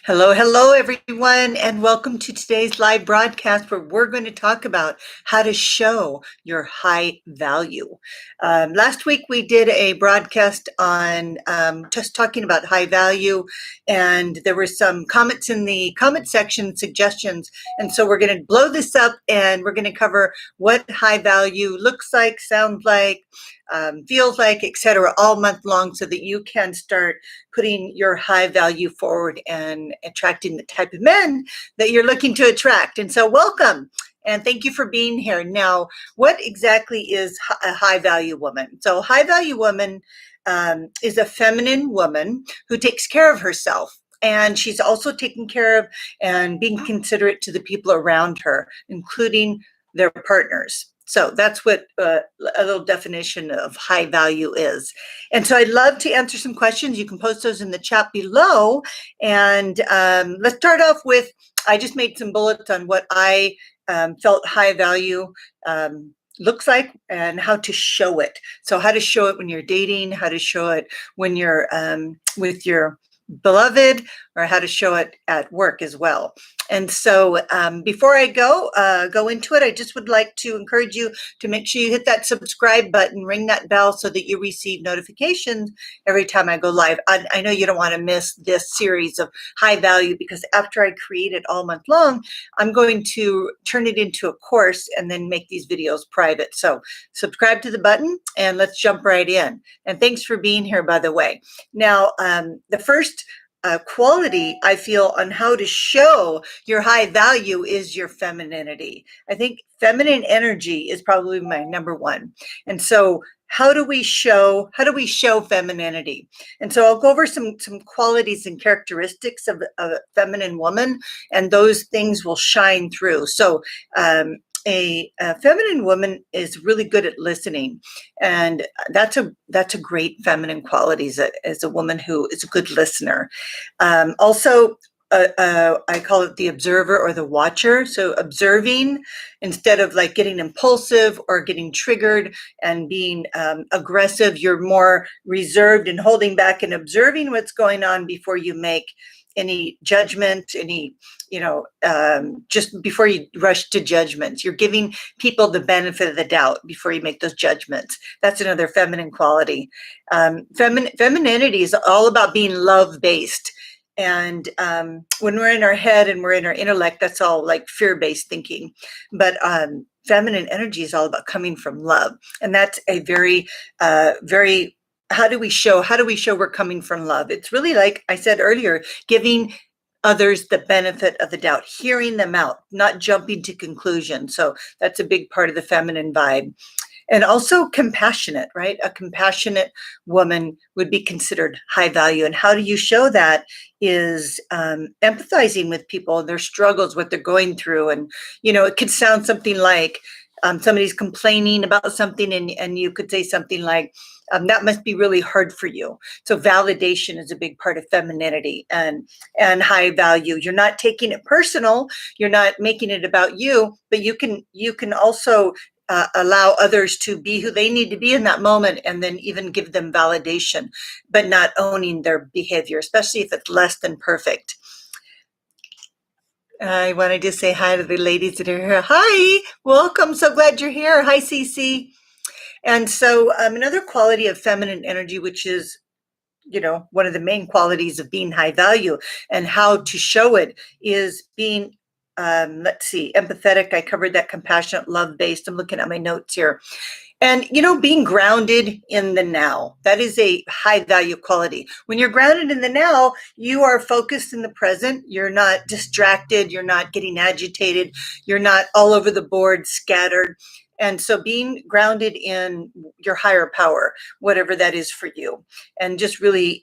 Hello, hello, everyone, and welcome to today's live broadcast where we're going to talk about how to show your high value. Last week we did a broadcast on just talking about high value, and there were some comments in the comment section, suggestions, and so we're going to blow this up and we're going to cover what high value looks like, sounds like, feels like, etc., all month long so that you can start putting your high value forward and attracting the type of men that you're looking to attract. And so welcome and thank you for being here. Now, what exactly is a high value woman? So high value woman is a feminine woman who takes care of herself. And she's also taking care of and being considerate to the people around her, including their partners. So that's what a little definition of high value is. And so I'd love to answer some questions. You can post those in the chat below. And let's start off with, I just made some bullets on what I felt high value looks like and how to show it. So how to show it when you're dating, how to show it when you're with your beloved, or how to show it at work as well. And so before I go into it, I just would like to encourage you to make sure you hit that subscribe button, ring that bell so that you receive notifications every time I go live. I know you don't want to miss this series of high value, because after I create it all month long, I'm going to turn it into a course and then make these videos private. So subscribe to the button and let's jump right in. And thanks for being here, by the way. Now, the first quality I feel on how to show your high value is your femininity. I think feminine energy is probably my number one. And so how do we show femininity? And so I'll go over some qualities and characteristics of a feminine woman, and those things will shine through. So a feminine woman is really good at listening, and that's a great feminine quality as a woman who is a good listener. Also, I call it the observer or the watcher. So observing instead of like getting impulsive or getting triggered and being aggressive, you're more reserved and holding back and observing what's going on before you make any judgment, just before you rush to judgments. You're giving people the benefit of the doubt before you make those judgments. That's another feminine quality. Femininity is all about being love-based. And when we're in our head and we're in our intellect, that's all like fear-based thinking. But feminine energy is all about coming from love. And that's a very how do we show we're coming from love? It's really, like I said earlier, giving others the benefit of the doubt, hearing them out, not jumping to conclusions. So that's a big part of the feminine vibe. And also compassionate, right? A compassionate woman would be considered high value. And how do you show that is empathizing with people, their struggles, what they're going through. And, it could sound something like somebody's complaining about something, and you could say something like, that must be really hard for you. So validation is a big part of femininity and high value. You're not taking it personal. You're not making it about you, but you can also allow others to be who they need to be in that moment, and then even give them validation, but not owning their behavior, especially if it's less than perfect. I wanted to say hi to the ladies that are here. Hi, welcome. So glad you're here. Hi, Cece. And so another quality of feminine energy, which is, one of the main qualities of being high value and how to show it, is being, empathetic. I covered that. Compassionate, love-based. I'm looking at my notes here. And, being grounded in the now, that is a high value quality. When you're grounded in the now, you are focused in the present. You're not distracted. You're not getting agitated. You're not all over the board, scattered. And so being grounded in your higher power, whatever that is for you, and just really,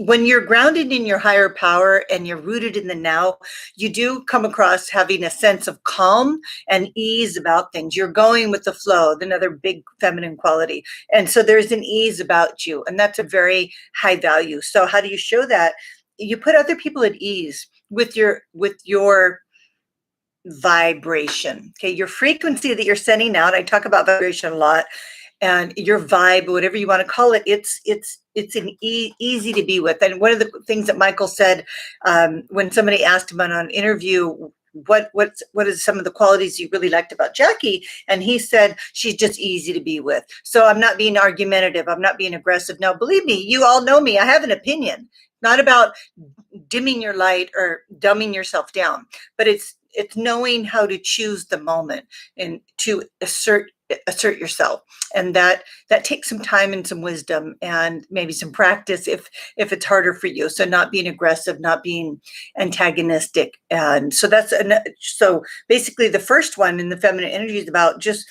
when you're grounded in your higher power and you're rooted in the now, you do come across having a sense of calm and ease about things. You're going with the flow, another big feminine quality. And so there's an ease about you, and that's a very high value. So how do you show that? You put other people at ease with your vibration, okay, your frequency that you're sending out. I talk about vibration a lot. and your vibe, whatever you want to call it, it's an easy to be with. And one of the things that Michael said, when somebody asked him on an interview, what is some of the qualities you really liked about Jaki? And he said, she's just easy to be with. So I'm not being argumentative. I'm not being aggressive. Now, believe me, you all know me. I have an opinion, not about dimming your light or dumbing yourself down, but it's knowing how to choose the moment and to assert yourself. And that takes some time and some wisdom and maybe some practice if it's harder for you. So not being aggressive, not being antagonistic. And so so basically the first one in the feminine energy is about just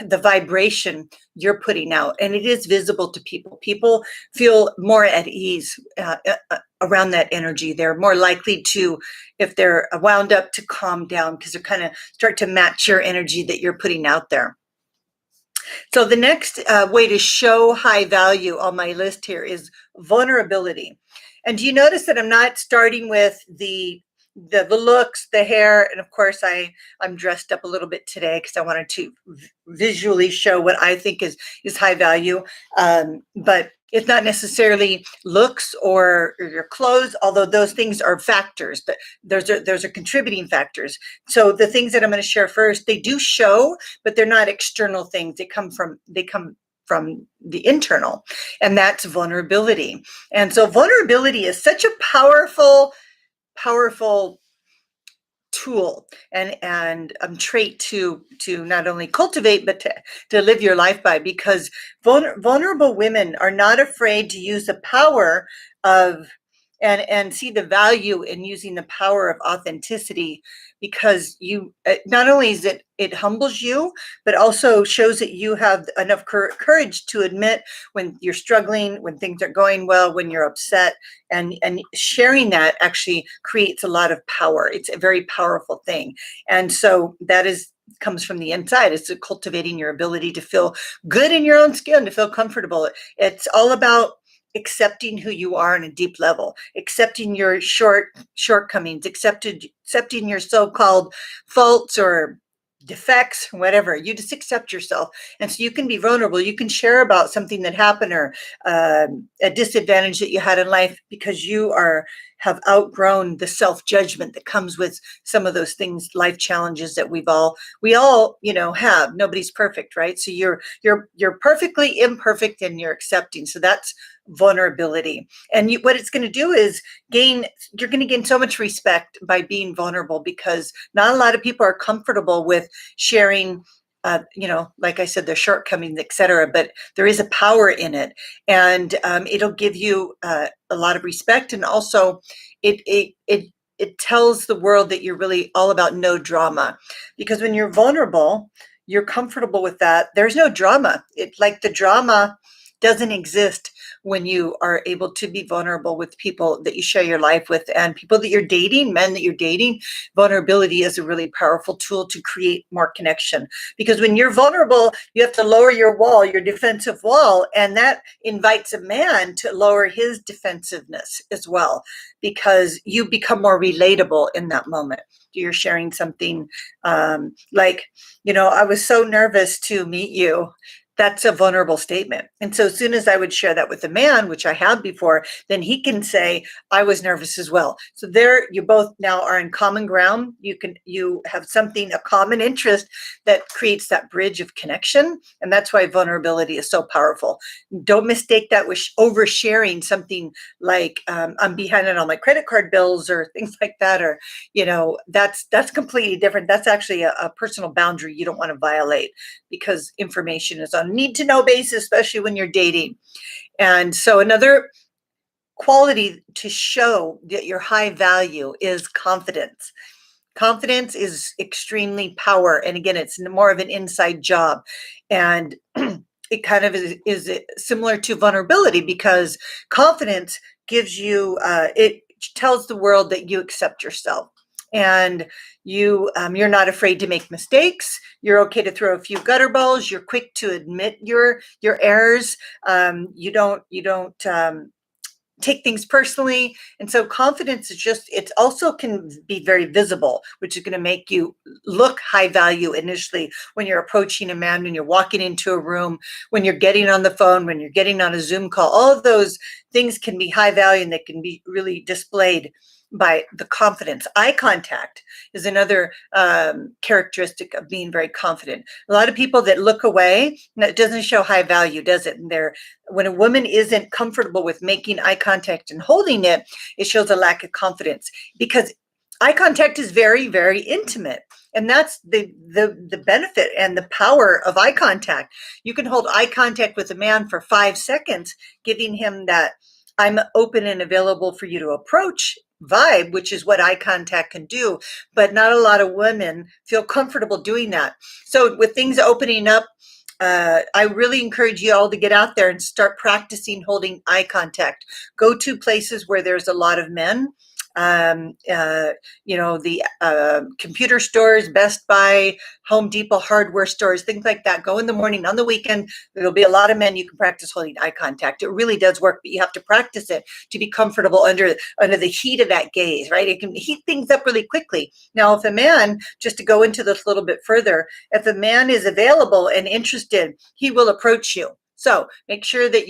the vibration you're putting out, and it is visible to people. People feel more at ease around that energy. They're more likely to, if they're wound up, to calm down because they're kind of start to match your energy that you're putting out there. So the next way to show high value on my list here is vulnerability. And do you notice that I'm not starting with the looks, the hair, and of course I'm dressed up a little bit today because I wanted to visually show what I think is high value. But it's not necessarily looks or your clothes, although those things are factors. But those are contributing factors. So the things that I'm going to share first, they do show, but they're not external things. They come from the internal, and that's vulnerability. And so vulnerability is such a powerful tool and trait to not only cultivate but to live your life by, because vulnerable women are not afraid to use the power of and see the value in using the power of authenticity, because you not only is it humbles you, but also shows that you have enough courage to admit when you're struggling, when things are going well, when you're upset, and sharing that actually creates a lot of power. It's a very powerful thing. And so that comes from the inside. It's cultivating your ability to feel good in your own skin, to feel comfortable. It's all about accepting who you are on a deep level, accepting your shortcomings, accepting your so-called faults or defects, whatever. You just accept yourself. And so you can be vulnerable. You can share about something that happened or a disadvantage that you had in life, because you have outgrown the self-judgment that comes with some of those things, life challenges that we all have. Nobody's perfect, right? So you're perfectly imperfect and you're accepting. So that's vulnerability. And what it's going to do is you're going to gain so much respect by being vulnerable, because not a lot of people are comfortable with sharing, like I said, their shortcomings, etc. But there is a power in it, and it'll give you a lot of respect, and also it tells the world that you're really all about no drama, because when you're vulnerable, you're comfortable with that. There's no drama. The drama doesn't exist when you are able to be vulnerable with people that you share your life with, and people that you're dating, men that you're dating. Vulnerability is a really powerful tool to create more connection, because when you're vulnerable, you have to lower your wall, your defensive wall, and that invites a man to lower his defensiveness as well, because you become more relatable in that moment. You're sharing something like, I was so nervous to meet you. That's a vulnerable statement. And so as soon as I would share that with a man, which I have before, then he can say, I was nervous as well. So there you both now are in common ground. You have a common interest that creates that bridge of connection. And that's why vulnerability is so powerful. Don't mistake that with oversharing something like I'm behind on all my credit card bills or things like that. Or, that's completely different. That's actually a personal boundary you don't want to violate, because information is on need to know basis, especially when you're dating. And so another quality to show that you're high value is confidence. Confidence is extremely power. And again, it's more of an inside job. And it kind of is similar to vulnerability, because confidence gives you, it tells the world that you accept yourself. And you're not afraid to make mistakes. You're okay to throw a few gutter balls. You're quick to admit your errors. You don't take things personally. And so confidence is just, it also can be very visible, which is going to make you look high value initially when you're approaching a man, when you're walking into a room, when you're getting on the phone, when you're getting on a Zoom call. All of those things can be high value and they can be really displayed by the confidence. Eye contact is another characteristic of being very confident. A lot of people that look away, that doesn't show high value, does it? And when a woman isn't comfortable with making eye contact and holding it, it shows a lack of confidence, because eye contact is very, very intimate. And that's the benefit and the power of eye contact. You can hold eye contact with a man for 5 seconds, giving him that I'm open and available for you to approach vibe, which is what eye contact can do. But not a lot of women feel comfortable doing that. So with things opening up, I really encourage you all to get out there and start practicing holding eye contact. Go to places where there's a lot of men. The computer stores, Best Buy, Home Depot, hardware stores, things like that. Go in the morning. On the weekend, there'll be a lot of men. You can practice holding eye contact. It really does work, but you have to practice it to be comfortable under the heat of that gaze, right? It can heat things up really quickly. Now, if a man, just to go into this a little bit further, if a man is available and interested, he will approach you. So make sure that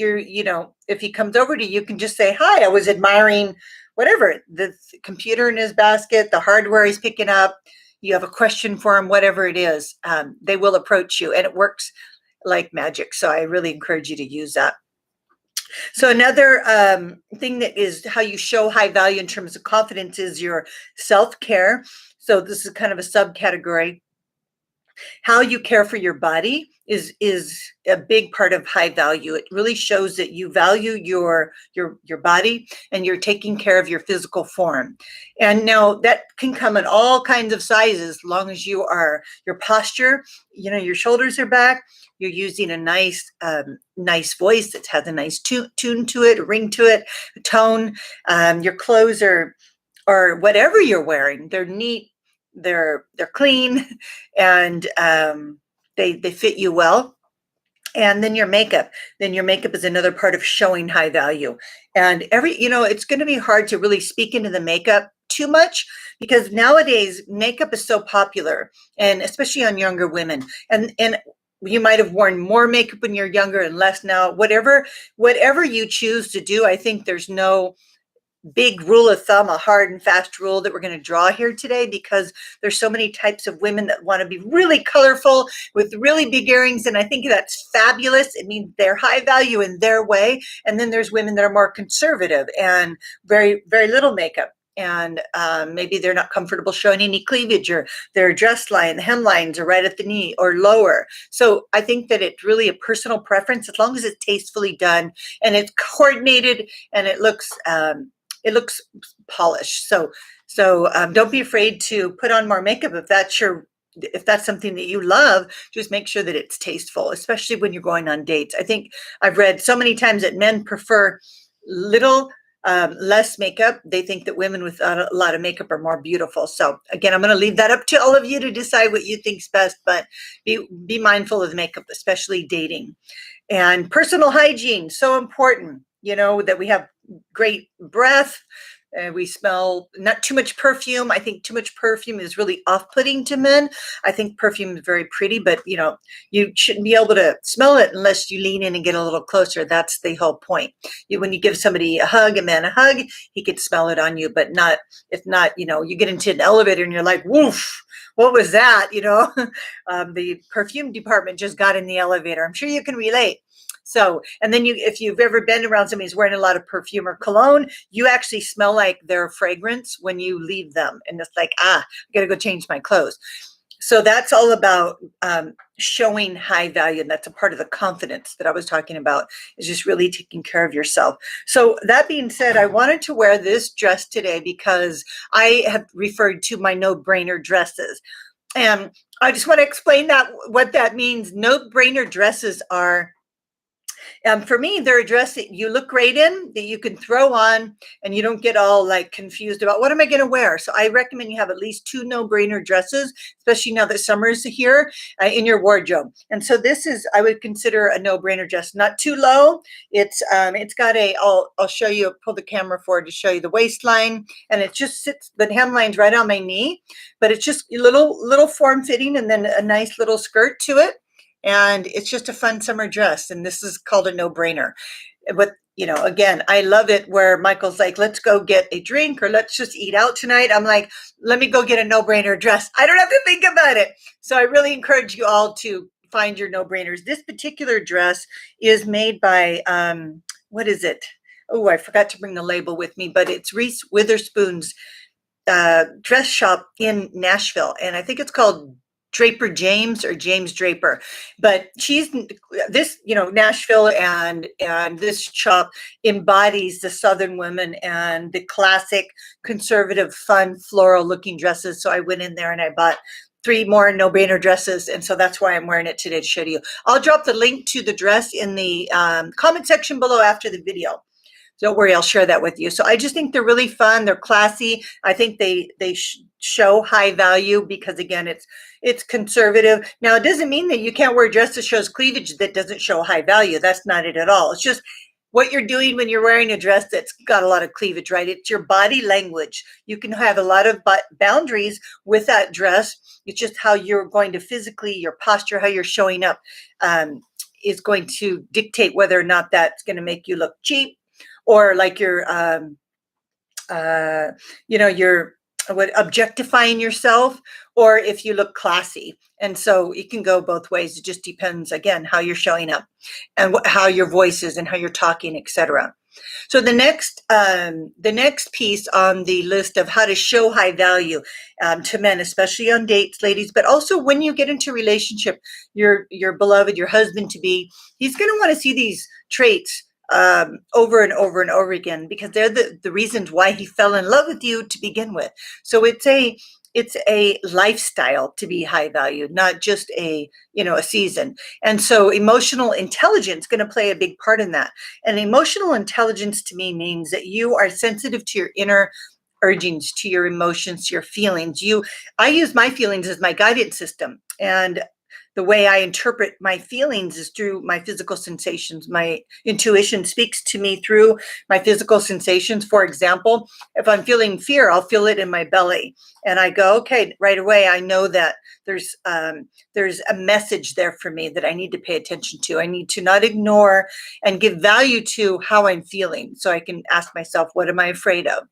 if he comes over to you, you can just say, hi, I was admiring whatever, the computer in his basket, the hardware he's picking up, you have a question for him, whatever it is, they will approach you, and it works like magic. So I really encourage you to use that. So another thing that is how you show high value in terms of confidence is your self-care. So this is kind of a subcategory. How you care for your body is a big part of high value. It really shows that you value your body and you're taking care of your physical form. And now that can come in all kinds of sizes, as long as your posture, your shoulders are back, you're using a nice voice that has a nice tune to it, a ring to it, a tone. Your clothes are, or whatever you're wearing, they're neat, they're clean, and they fit you well. And then your makeup is another part of showing high value. And it's going to be hard to really speak into the makeup too much, because nowadays makeup is so popular, and especially on younger women. And you might have worn more makeup when you're younger and less now. Whatever you choose to do, I think there's no big rule of thumb, a hard and fast rule that we're going to draw here today, because there's so many types of women that want to be really colorful with really big earrings. And I think that's fabulous. It means they're high value in their way. And then there's women that are more conservative and very, very little makeup. And maybe they're not comfortable showing any cleavage, or their dress line, the hemlines are right at the knee or lower. So I think that it's really a personal preference, as long as it's tastefully done and it's coordinated and it looks polished. So don't be afraid to put on more makeup if that's something that you love. Just make sure that it's tasteful, especially when you're going on dates. I think I've read so many times that men prefer less makeup. They think that women with a lot of makeup are more beautiful. So again, I'm going to leave that up to all of you to decide what you think's best, but be mindful of the makeup, especially dating. And personal hygiene, so important, that we have great breath. We smell not too much perfume. I think too much perfume is really off-putting to men. I think perfume is very pretty, but you shouldn't be able to smell it unless you lean in and get a little closer. That's the whole point. When you give somebody a man a hug, he could smell it on you, but if not, you get into an elevator and you're like, woof, what was that? The perfume department just got in the elevator. I'm sure you can relate. So, and then if you've ever been around somebody who's wearing a lot of perfume or cologne, you actually smell like their fragrance when you leave them. And it's like, I got to go change my clothes. So that's all about showing high value. And that's a part of the confidence that I was talking about, is just really taking care of yourself. So that being said, I wanted to wear this dress today because I have referred to my no-brainer dresses. And I just want to explain what that means. No-brainer dresses are For me, they're a dress that you look great in, that you can throw on, and you don't get all like confused about what am I going to wear. So I recommend you have at least 2 no-brainer dresses, especially now that summer is here, in your wardrobe. And so this is, I would consider a no-brainer dress, not too low. It's got a, I'll show you, pull the camera forward to show you the waistline, and it just sits, the hemline's right on my knee, but it's just a little form fitting, and then a nice little skirt to it. And it's just a fun summer dress, and this is called a no-brainer. But again, I love it where Michael's like, let's go get a drink or let's just eat out tonight. I'm like, let me go get a no-brainer dress. I don't have to think about it. So I really encourage you all to find your no-brainers. This particular dress is made by, what is it? Oh, I forgot to bring the label with me, but it's Reese Witherspoon's dress shop in Nashville. And I think it's called Draper James or James Draper, but she's this, Nashville and this shop embodies the Southern women and the classic conservative, fun, floral looking dresses. So I went in there and I bought 3 more no-brainer dresses. And so that's why I'm wearing it today to show you. I'll drop the link to the dress in the comment section below after the video. Don't worry, I'll share that with you. So I just think they're really fun. They're classy. I think they show high value because, again, it's conservative. Now, it doesn't mean that you can't wear a dress that shows cleavage that doesn't show high value. That's not it at all. It's just what you're doing when you're wearing a dress that's got a lot of cleavage, right? It's your body language. You can have a lot of boundaries with that dress. It's just how you're going to physically, your posture, how you're showing up is going to dictate whether or not that's going to make you look cheap, or like you're objectifying yourself, or if you look classy. And so it can go both ways. It just depends, again, how you're showing up and how your voice is and how you're talking, etc. So the next piece on the list of how to show high value to men, especially on dates, ladies, but also when you get into a relationship, your beloved, your husband to be, he's going to want to see these traits over and over and over again, because they're the reasons why he fell in love with you to begin with. So it's a lifestyle to be high value, not just a season. And so emotional intelligence is going to play a big part in that. And emotional intelligence to me means that you are sensitive to your inner urgings, to your emotions, to your feelings. I use my feelings as my guidance system, and the way I interpret my feelings is through my physical sensations. My intuition speaks to me through my physical sensations. For example, if I'm feeling fear, I'll feel it in my belly. And I go, okay, right away, I know that there's a message there for me that I need to pay attention to. I need to not ignore and give value to how I'm feeling. So I can ask myself, what am I afraid of?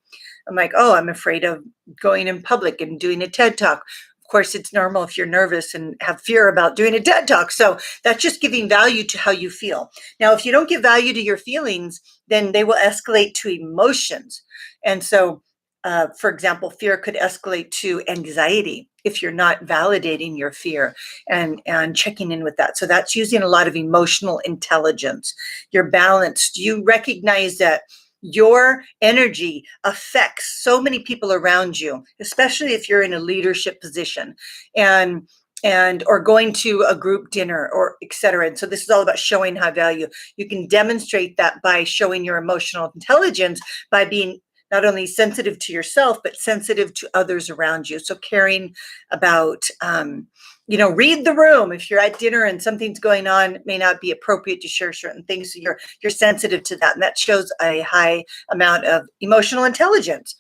I'm like, oh, I'm afraid of going in public and doing a TED Talk. Of course, it's normal if you're nervous and have fear about doing a TED Talk. So that's just giving value to how you feel. Now, if you don't give value to your feelings, then they will escalate to emotions. And so, for example, fear could escalate to anxiety if you're not validating your fear and checking in with that. So that's using a lot of emotional intelligence. You're balanced. You recognize that your energy affects so many people around you, especially if you're in a leadership position and or going to a group dinner or et cetera. And so this is all about showing high value. You can demonstrate that by showing your emotional intelligence, by being not only sensitive to yourself, but sensitive to others around you. So caring about, read the room. If you're at dinner and something's going on, it may not be appropriate to share certain things. So you're sensitive to that. And that shows a high amount of emotional intelligence.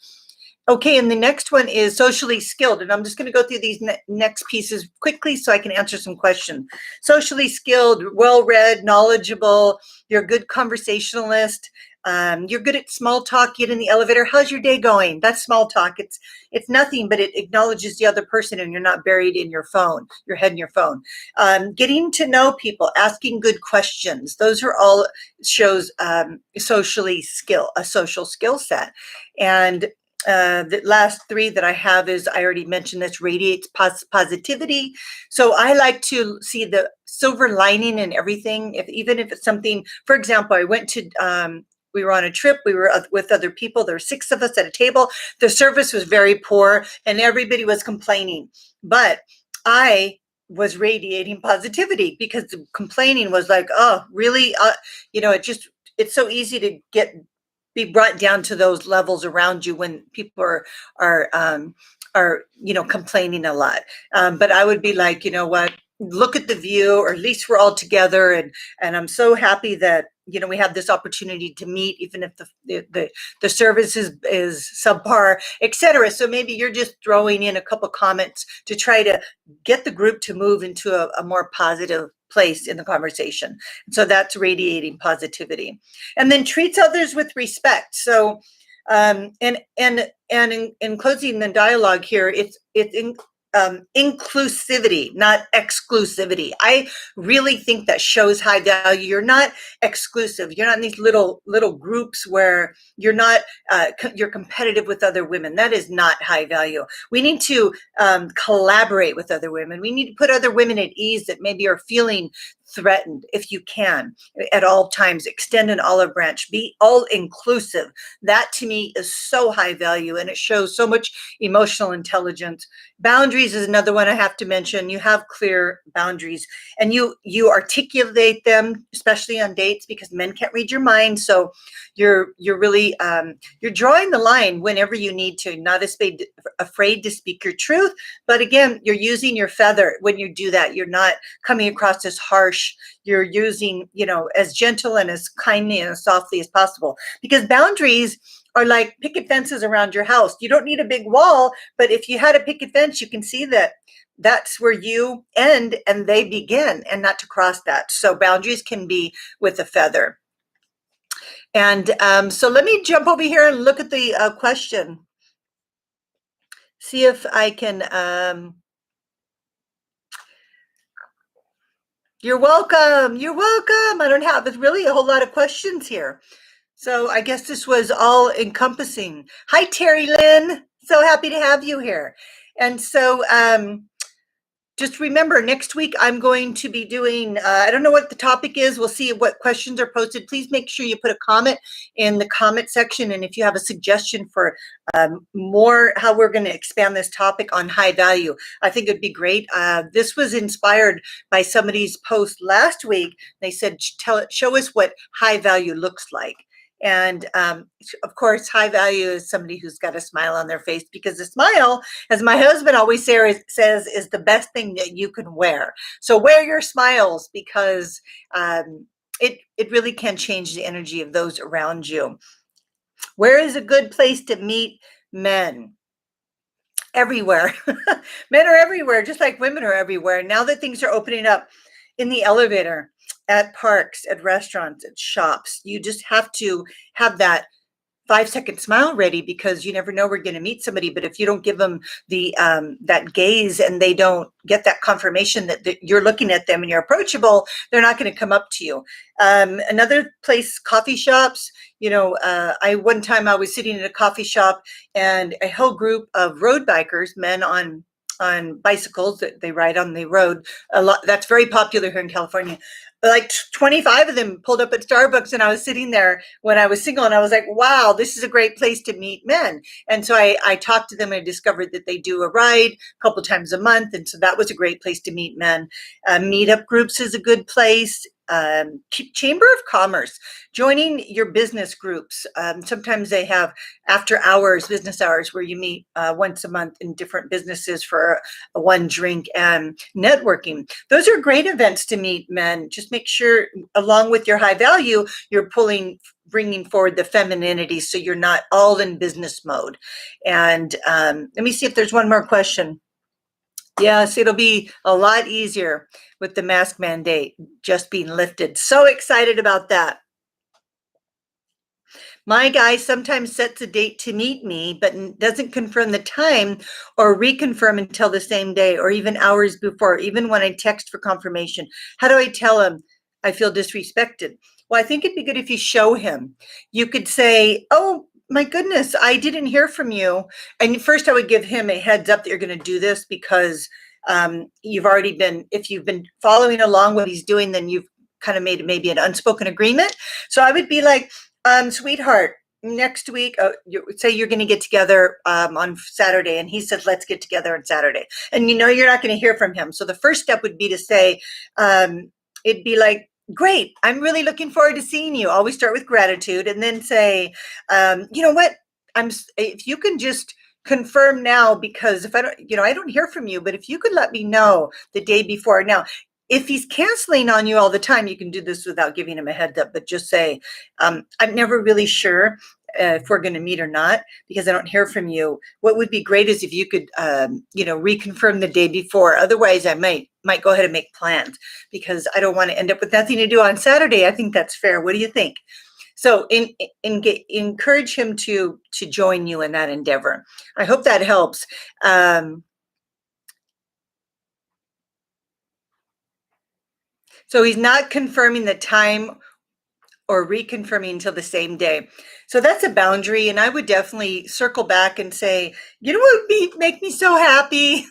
Okay, and the next one is socially skilled. And I'm just going to go through these next pieces quickly so I can answer some questions. Socially skilled, well-read, knowledgeable, you're a good conversationalist. You're good at small talk. Get in the elevator. How's your day going? That's small talk. It's nothing, but it acknowledges the other person, and you're not buried in your head in your phone. Getting to know people, asking good questions. Those are all shows a social skill set. And the last 3 that I have is, I already mentioned this, radiates positivity. So I like to see the silver lining in everything. Even if it's something, for example, I went to, we were on a trip. We were with other people. There were 6 of us at a table. The service was very poor and everybody was complaining. But I was radiating positivity, because the complaining was like, oh, really? It's so easy to be brought down to those levels around you when people are complaining a lot. But I would be like, you know what? Look at the view, or at least we're all together, and I'm so happy that we have this opportunity to meet, even if the service is subpar, etc. So maybe you're just throwing in a couple comments to try to get the group to move into a more positive place in the conversation. So that's radiating positivity. And then treats others with respect. So in closing the dialogue here, it's inclusivity, not exclusivity. I really think that shows high value. You're not exclusive. You're not in these little groups where you're competitive with other women. That is not high value. We need to collaborate with other women. We need to put other women at ease that maybe are feeling threatened. If you can, at all times, extend an olive branch, be all inclusive. That to me is so high value, and it shows so much emotional intelligence. Boundaries is another one I have to mention. You have clear boundaries, and you articulate them, especially on dates, because men can't read your mind. So you're really you're drawing the line whenever you need to, not afraid to speak your truth. But again, you're using your feather when you do that. You're not coming across as harsh. You're using, as gentle and as kindly and as softly as possible, because boundaries are like picket fences around your house. You don't need a big wall, but if you had a picket fence, you can see that that's where you end and they begin, and not to cross that. So boundaries can be with a feather. And so let me jump over here and look at the question. See if I can. You're welcome. You're welcome. I don't have really a whole lot of questions here. So I guess this was all encompassing. Hi, Terry Lynn. So happy to have you here. And so just remember, next week I'm going to be doing, I don't know what the topic is. We'll see what questions are posted. Please make sure you put a comment in the comment section. And if you have a suggestion for more, how we're going to expand this topic on high value, I think it'd be great. This was inspired by somebody's post last week. They said, show us what high value looks like. And of course, high value is somebody who's got a smile on their face, because a smile, as my husband always says, is the best thing that you can wear. So wear your smiles, because it really can change the energy of those around you. Where is a good place to meet men? Everywhere. Men are everywhere, just like women are everywhere. Now that things are opening up, in the elevator, at parks, at restaurants, at shops, you just have to have that 5-second smile ready, because you never know we're going to meet somebody. But if you don't give them the that gaze, and they don't get that confirmation that you're looking at them and you're approachable, they're not going to come up to you. Another place, coffee shops. One time I was sitting in a coffee shop, and a whole group of road bikers, men on bicycles that they ride on the road a lot. That's very popular here in California. Like 25 of them pulled up at Starbucks, and I was sitting there when I was single, and I was like, wow, this is a great place to meet men. And so I talked to them, and I discovered that they do a ride a couple times a month. And so that was a great place to meet men. Meetup groups is a good place. Chamber of Commerce, joining your business groups. Sometimes they have business hours, where you meet once a month in different businesses for one drink and networking. Those are great events to meet men. Just make sure, along with your high value, you're bringing forward the femininity, so you're not all in business mode. And let me see if there's one more question. Yes, it'll be a lot easier with the mask mandate just being lifted. So excited about that. My guy sometimes sets a date to meet me, but doesn't confirm the time or reconfirm until the same day, or even hours before, even when I text for confirmation. How do I tell him I feel disrespected? Well, I think it'd be good if you show him. You could say, oh, my goodness, I didn't hear from you. And first I would give him a heads up that you're going to do this, because if you've been following along what he's doing, then you've kind of made maybe an unspoken agreement. So I would be like, sweetheart, next week, say you're going to get together on Saturday, and he says, let's get together on Saturday. And you're not going to hear from him. So the first step would be to say, it'd be like, great, I'm really looking forward to seeing you. Always start with gratitude, and then say, you know what, if you can just confirm now, because if I don't, I don't hear from you, but if you could let me know the day before. Now, if he's canceling on you all the time, you can do this without giving him a heads up, but just say, I'm never really sure if we're going to meet or not, because I don't hear from you. What would be great is if you could, reconfirm the day before. Otherwise, I might go ahead and make plans, because I don't want to end up with nothing to do on Saturday. I think that's fair. What do you think? So encourage him to join you in that endeavor. I hope that helps. So he's not confirming the time or reconfirming until the same day. So that's a boundary, and I would definitely circle back and say, you know what would make me so happy?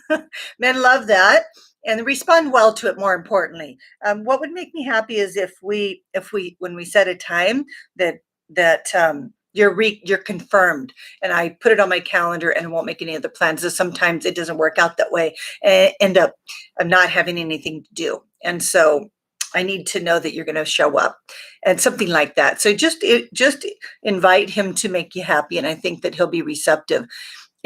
Men love that, and respond well to it. More importantly, what would make me happy is if we when we set a time that you're confirmed, and I put it on my calendar and won't make any other plans. So sometimes it doesn't work out that way, and end up not having anything to do, and so I need to know that you're going to show up, and something like that. So just invite him to make you happy, and I think that he'll be receptive.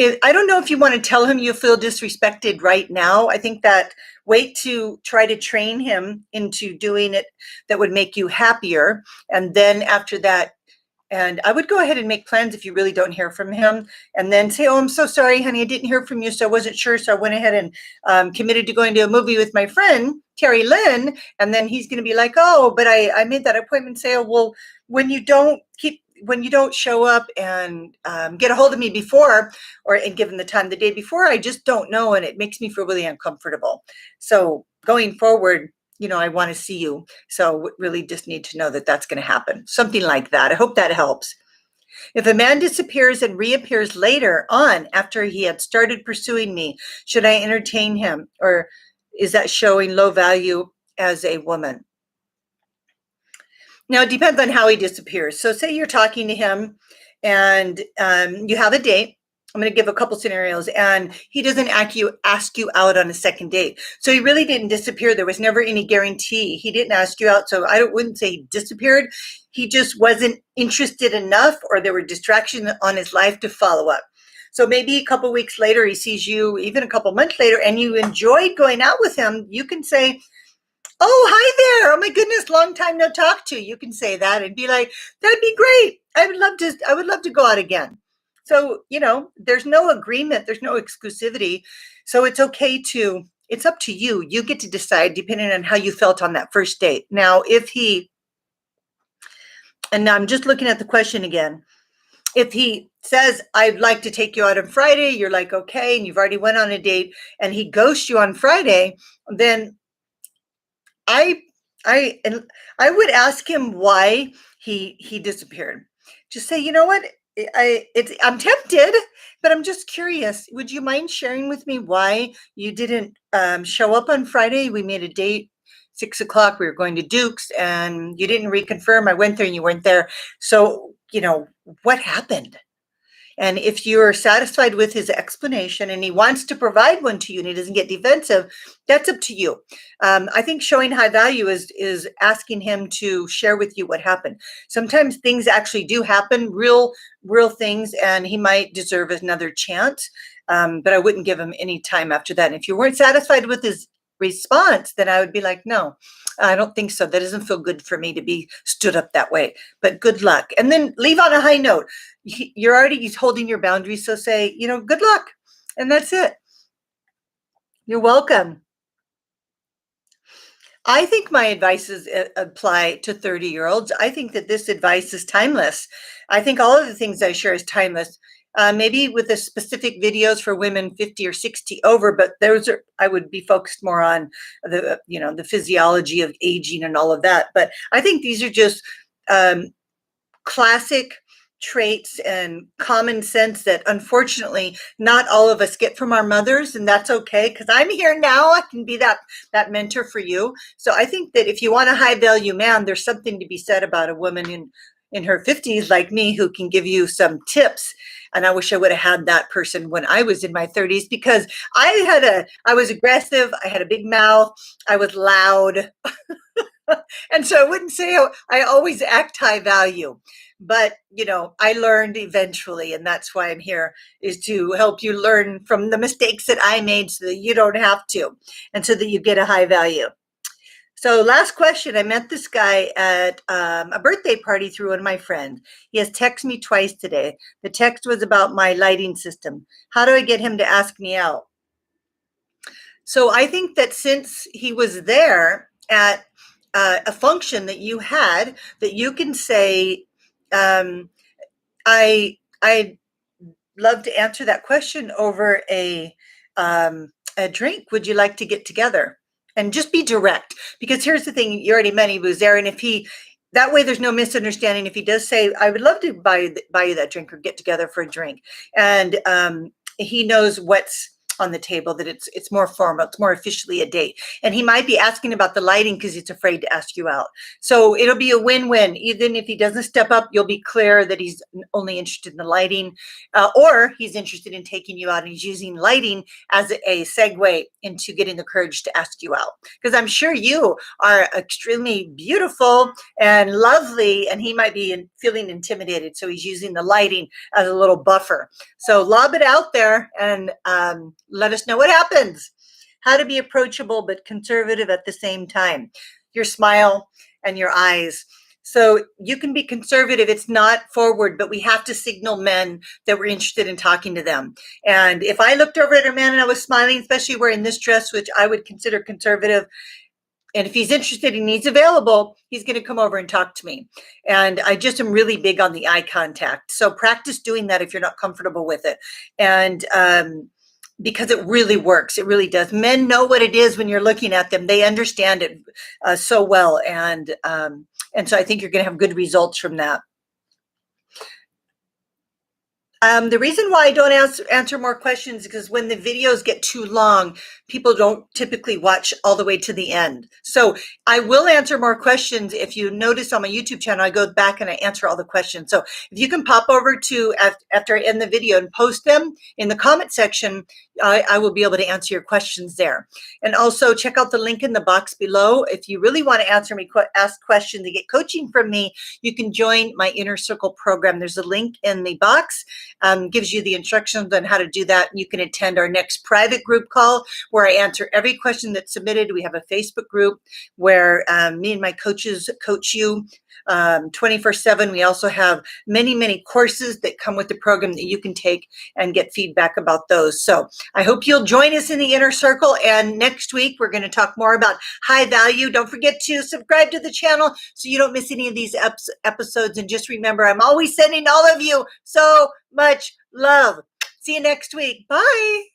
I don't know if you want to tell him you feel disrespected right now. I think that wait to try to train him into doing it that would make you happier, and then after that. And I would go ahead and make plans if you really don't hear from him, and then say, oh, I'm so sorry, honey, I didn't hear from you, so I wasn't sure. So I went ahead and committed to going to a movie with my friend, Terry Lynn. And then he's going to be like, oh, but I made that appointment. Say, oh, well, when you don't show up and get a hold of me before, and give him the time the day before, I just don't know. And it makes me feel really uncomfortable. So going forward, I want to see you. So really just need to know that that's going to happen. Something like that. I hope that helps. If a man disappears and reappears later on after he had started pursuing me, should I entertain him? Or is that showing low value as a woman? Now, it depends on how he disappears. So say you're talking to him and you have a date. I'm going to give a couple scenarios, and he doesn't ask you out on a second date. So he really didn't disappear. There was never any guarantee. He didn't ask you out. So I wouldn't say he disappeared. He just wasn't interested enough, or there were distractions on his life to follow up. So maybe a couple weeks later, he sees you, even a couple months later, and you enjoyed going out with him. You can say, oh, hi there. Oh my goodness, long time no talk to. You can say that and be like, that'd be great. I would love to go out again. So, there's no agreement, there's no exclusivity. So it's okay it's up to you. You get to decide depending on how you felt on that first date. Now, and now I'm just looking at the question again. If he says, I'd like to take you out on Friday, you're like, okay, and you've already went on a date, and he ghosts you on Friday, then I would ask him why he disappeared. Just say, you know what? I'm tempted, but I'm just curious. Would you mind sharing with me why you didn't show up on Friday? We made a date, 6:00. We were going to Duke's, and you didn't reconfirm. I went there, and you weren't there. So, what happened? And if you're satisfied with his explanation and he wants to provide one to you and he doesn't get defensive, that's up to you. I think showing high value is asking him to share with you what happened. Sometimes things actually do happen, real things, and he might deserve another chance. But I wouldn't give him any time after that. And if you weren't satisfied with his response, then I would be like, no, I don't think so. That doesn't feel good for me to be stood up that way, but good luck. And then leave on a high note. He's holding your boundaries. So say, good luck. And that's it. You're welcome. I think my advices apply to 30-year-olds. I think that this advice is timeless. I think all of the things I share is timeless. Maybe with the specific videos for women 50 or 60 over, but I would be focused more on the physiology of aging and all of that. But I think these are just classic traits and common sense that unfortunately not all of us get from our mothers, and that's okay, because I'm here now. I can be that mentor for you. So I think that if you want a high value man, there's something to be said about a woman in in her 50s like me who can give you some tips. And I wish I would have had that person when I was in my 30s, because I was aggressive, I had a big mouth, I was loud. And so I wouldn't say I always act high value, but I learned eventually, and that's why I'm here, is to help you learn from the mistakes that I made so that you don't have to, and so that you get a high value. So last question, I met this guy at a birthday party through one of my friends. He has texted me twice today. The text was about my lighting system. How do I get him to ask me out? So I think that since he was there at a function that you had, that you can say, I love to answer that question over a drink. Would you like to get together? And just be direct, because here's the thing: you already met, he was there, and that way, there's no misunderstanding. If he does say, "I would love to buy you that drink or get together for a drink," and he knows what's on the table, that it's more formal, it's more officially a date, and he might be asking about the lighting because he's afraid to ask you out. So it'll be a win-win. Even if he doesn't step up, you'll be clear that he's only interested in the lighting, or he's interested in taking you out, and he's using lighting as a segue into getting the courage to ask you out, because I'm sure you are extremely beautiful and lovely, and he might be feeling intimidated, so he's using the lighting as a little buffer. So lob it out there, and let us know what happens. How to be approachable but conservative at the same time. Your smile and your eyes. So you can be conservative, it's not forward, but we have to signal men that we're interested in talking to them. And if I looked over at a man and I was smiling, especially wearing this dress, which I would consider conservative, and if he's interested and he's available, he's going to come over and talk to me. And I just am really big on the eye contact. So practice doing that if you're not comfortable with it. And because it really works. It really does. Men know what it is when you're looking at them. They understand it so well. And so I think you're going to have good results from that. The reason why I don't answer more questions is because when the videos get too long, people don't typically watch all the way to the end. So I will answer more questions. If you notice on my YouTube channel, I go back and I answer all the questions. So if you can pop over to after I end the video and post them in the comment section, I will be able to answer your questions there. And also check out the link in the box below. If you really want to ask questions and get coaching from me, you can join my Inner Circle program. There's a link in the box. Gives you the instructions on how to do that. You can attend our next private group call where I answer every question that's submitted. We have a Facebook group where me and my coaches coach you 24/7. We also have many, many courses that come with the program that you can take and get feedback about those. So I hope you'll join us in the Inner Circle. And next week, we're going to talk more about high value. Don't forget to subscribe to the channel so you don't miss any of these episodes. And just remember, I'm always sending all of you so much love. See you next week. Bye.